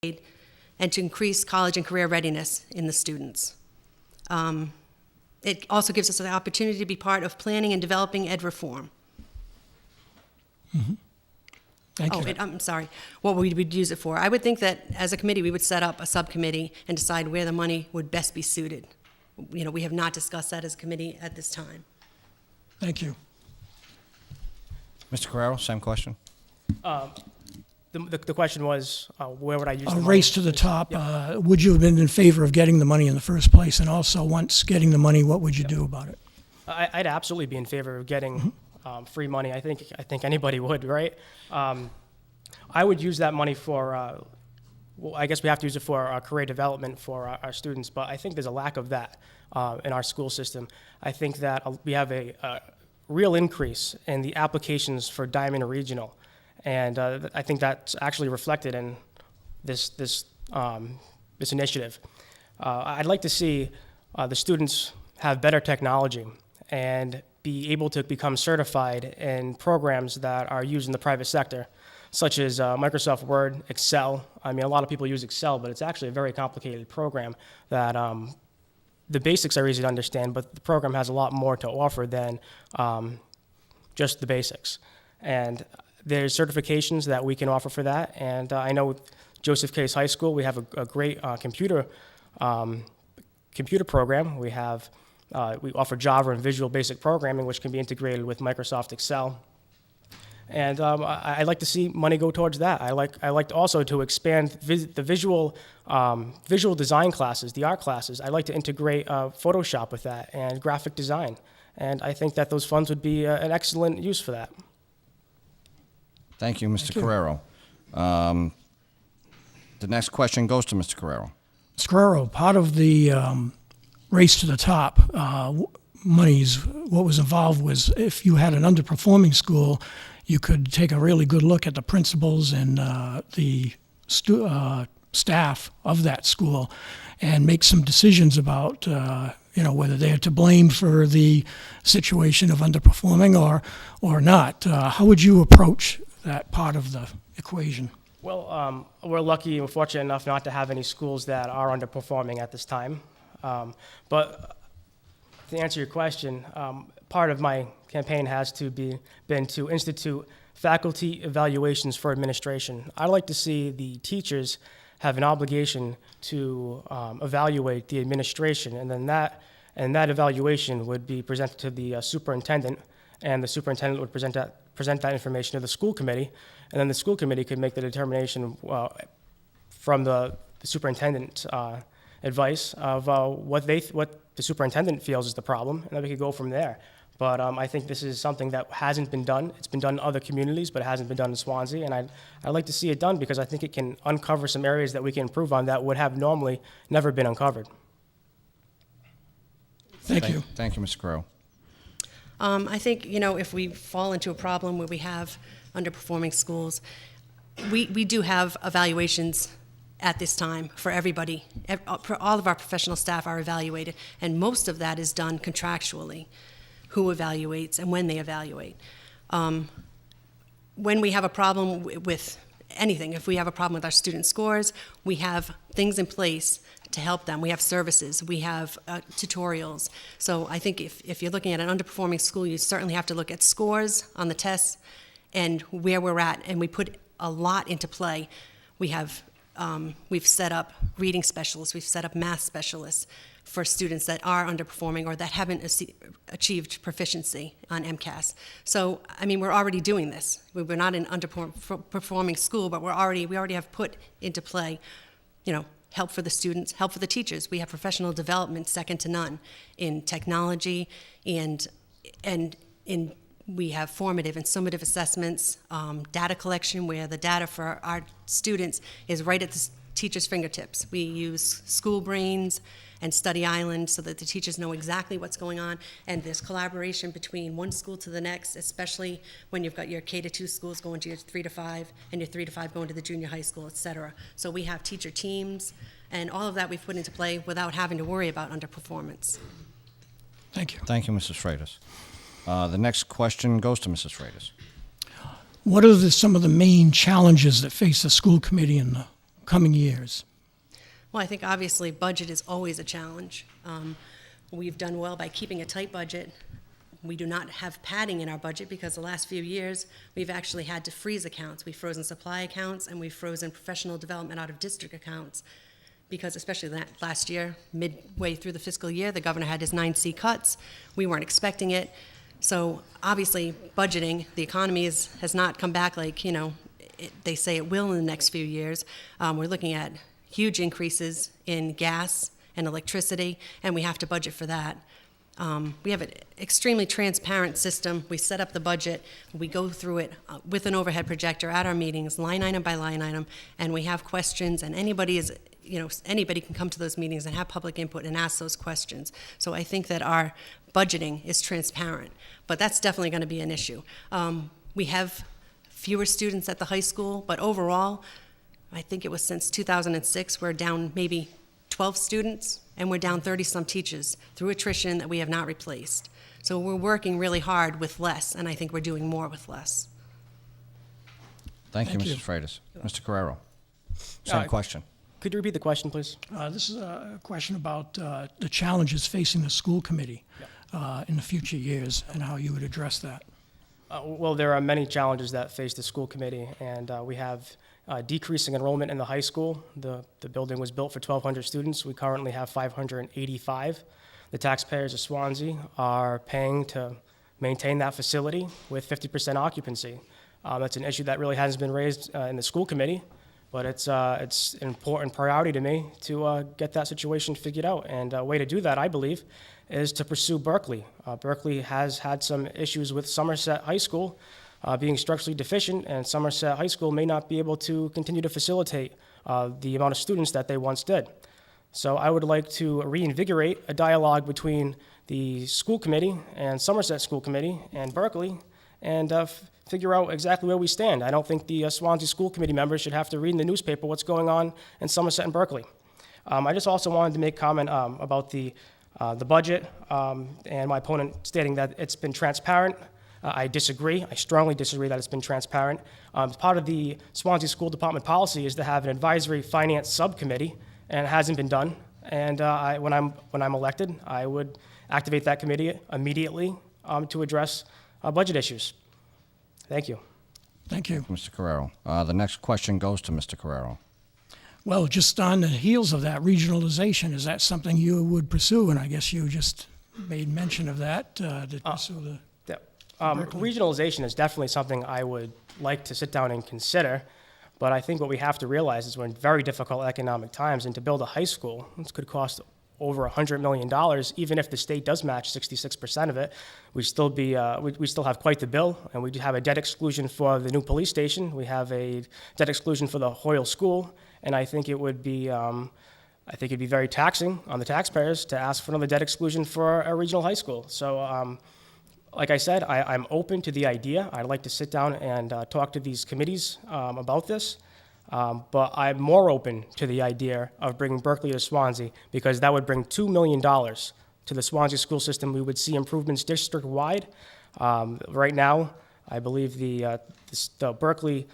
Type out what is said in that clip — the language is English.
and to increase college and career readiness in the students. It also gives us the opportunity to be part of planning and developing ed reform. Mm-hmm. Thank you. I'm sorry, what would we use it for? I would think that as a committee, we would set up a subcommittee and decide where the money would best be suited. You know, we have not discussed that as a committee at this time. Thank you. Mr. Carreiro, same question. The question was, where would I use the money? Race to the top. Yeah. Would you have been in favor of getting the money in the first place? And also, once getting the money, what would you do about it? I'd absolutely be in favor of getting free money. I think anybody would, right? I would use that money for, well, I guess we have to use it for career development for our students, but I think there's a lack of that in our school system. I think that we have a real increase in the applications for Diamond Regional, and I think that's actually reflected in this initiative. I'd like to see the students have better technology and be able to become certified in programs that are used in the private sector, such as Microsoft Word, Excel. I mean, a lot of people use Excel, but it's actually a very complicated program that the basics are easy to understand, but the program has a lot more to offer than just the basics. And there's certifications that we can offer for that. And I know with Joseph Case High School, we have a great computer program. We offer Java and Visual Basic Programming, which can be integrated with Microsoft Excel. And I'd like to see money go towards that. I like also to expand the visual design classes, the art classes. I'd like to integrate Photoshop with that and graphic design. And I think that those funds would be an excellent use for that. Thank you, Mr. Carreiro. The next question goes to Mr. Carreiro. Mr. Carreiro, part of the race to the top monies, what was involved was if you had an underperforming school, you could take a really good look at the principals and the staff of that school and make some decisions about whether they're to blame for the situation of underperforming or not. How would you approach that part of the equation? Well, we're lucky and fortunate enough not to have any schools that are underperforming at this time. But to answer your question, part of my campaign has been to institute faculty evaluations for administration. I'd like to see the teachers have an obligation to evaluate the administration, and then that evaluation would be presented to the superintendent, and the superintendent would present that information to the school committee, and then the school committee could make the determination from the superintendent's advice of what the superintendent feels is the problem, and then we could go from there. But I think this is something that hasn't been done. It's been done in other communities, but it hasn't been done in Swansea, and I'd like to see it done because I think it can uncover some areas that we can improve on that would have normally never been uncovered. Thank you. Thank you, Mr. Carreiro. I think, if we fall into a problem where we have underperforming schools, we do have evaluations at this time for everybody. For all of our professional staff are evaluated, and most of that is done contractually, who evaluates and when they evaluate. When we have a problem with anything, if we have a problem with our student scores, we have things in place to help them. We have services, we have tutorials. So I think if you're looking at an underperforming school, you certainly have to look at scores on the tests and where we're at, and we put a lot into play. We've set up reading specialists, we've set up math specialists for students that are underperforming or that haven't achieved proficiency on MCAS. So, we're already doing this. We're not an underperforming school, but we already have put into play, help for the students, help for the teachers. We have professional development second to none in technology, and we have formative and summative assessments, data collection where the data for our students is right at the teacher's fingertips. We use School Brains and Study Island so that the teachers know exactly what's going on, and there's collaboration between one school to the next, especially when you've got your K-2 schools going to your 3 to 5 and your 3 to 5 going to the junior high school, et cetera. So we have teacher teams, and all of that we've put into play without having to worry about underperformance. Thank you. Thank you, Mrs. Freitas. The next question goes to Mrs. Freitas. What are some of the main challenges that face the school committee in the coming years? Well, I think obviously budget is always a challenge. We've done well by keeping a tight budget. We do not have padding in our budget because the last few years, we've actually had to freeze accounts. We've frozen supply accounts and we've frozen professional development out of district accounts. Because especially last year, midway through the fiscal year, the governor had his 9C cuts. We weren't expecting it. So obviously, budgeting, the economy has not come back like, they say it will in the next few years. We're looking at huge increases in gas and electricity, and we have to budget for that. We have an extremely transparent system. We set up the budget. We go through it with an overhead projector at our meetings, line item by line item, and we have questions, and anybody can come to those meetings and have public input and ask those questions. So I think that our budgeting is transparent, but that's definitely going to be an issue. We have fewer students at the high school, but overall, I think it was since 2006, we're down maybe 12 students, and we're down 30-some teachers through attrition that we have not replaced. So we're working really hard with less, and I think we're doing more with less. Thank you, Thank you. Mrs. Freitas. Mr. Carreiro, same question. Could you repeat the question, please? This is a question about the challenges facing the school committee in the future years and how you would address that. Well, there are many challenges that face the school committee, and we have decreasing enrollment in the high school. The building was built for 1,200 students. We currently have 585. The taxpayers of Swansea are paying to maintain that facility with 50% occupancy. That's an issue that really hasn't been raised in the school committee, but it's an important priority to me to get that situation figured out. And a way to do that, I believe, is to pursue Berkeley. Berkeley has had some issues with Somerset High School being structurally deficient, and Somerset High School may not be able to continue to facilitate the amount of students that they once did. So I would like to reinvigorate a dialogue between the school committee and Somerset School Committee and Berkeley and figure out exactly where we stand. I don't think the Swansea School Committee members should have to read in the newspaper what's going on in Somerset and Berkeley. I just also wanted to make comment about the budget and my opponent stating that it's been transparent. I disagree. I strongly disagree that it's been transparent. Part of the Swansea School Department policy is to have an advisory finance subcommittee, and it hasn't been done. And when I'm elected, I would activate that committee immediately to address budget issues. Thank you. Thank you. Mr. Carreiro. The next question goes to Mr. Carreiro. Well, just on the heels of that, regionalization, is that something you would pursue? And I guess you just made mention of that, to pursue the... Regionalization is definitely something I would like to sit down and consider, but I think what we have to realize is we're in very difficult economic times, and to build a high school, this could cost over $100 million. Even if the state does match 66% of it, we still have quite the bill, and we do have a debt exclusion for the new police station. We have a debt exclusion for the Hoyle School, and I think it would be it'd be very taxing on the taxpayers to ask for another debt exclusion for a regional high school. So. Like I said, I'm open to the idea. I'd like to sit down and talk to these committees about this, but I'm more open to the idea of bringing Berkeley to Swansea because that would bring $2 million to the Swansea school system. We would see improvements district-wide. Right now, I believe the Berkeley